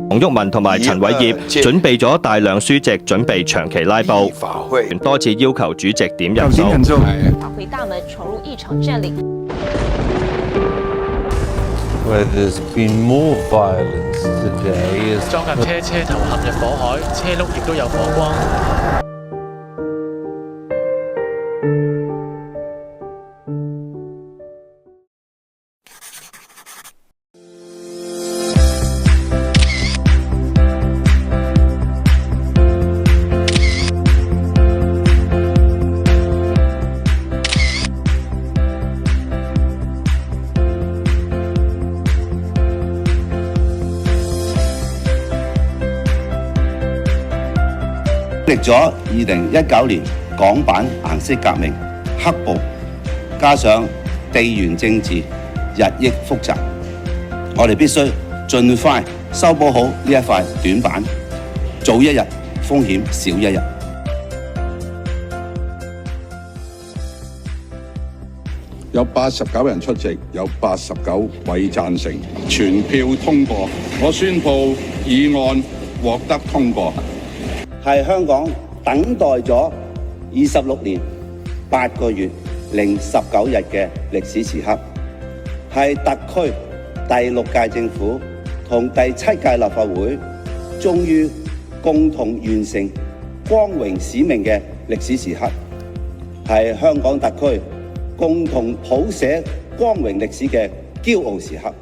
黃毓民同埋陳偉業準備咗大量書籍，準備長期拉布，多次要求主席點人數。法會大門闖入議場佔領。Where there's been more violence today is 裝甲車頭陷入火海，車轆亦都有火光。經歷咗2019年港版顏色革命、黑暴，加上地緣政治日益複雜，我哋必須盡快修補好呢一塊短板，早一日風險少一日。有89人出席，有89位贊成，全票通過。我宣布議案獲得通過。係香港等待咗26年8個月零19日嘅歷史時刻，係特區第6屆政府同第7屆立法會終於共同完成光榮使命嘅歷史時刻，係香港特區共同譜寫光榮歷史嘅驕傲時刻。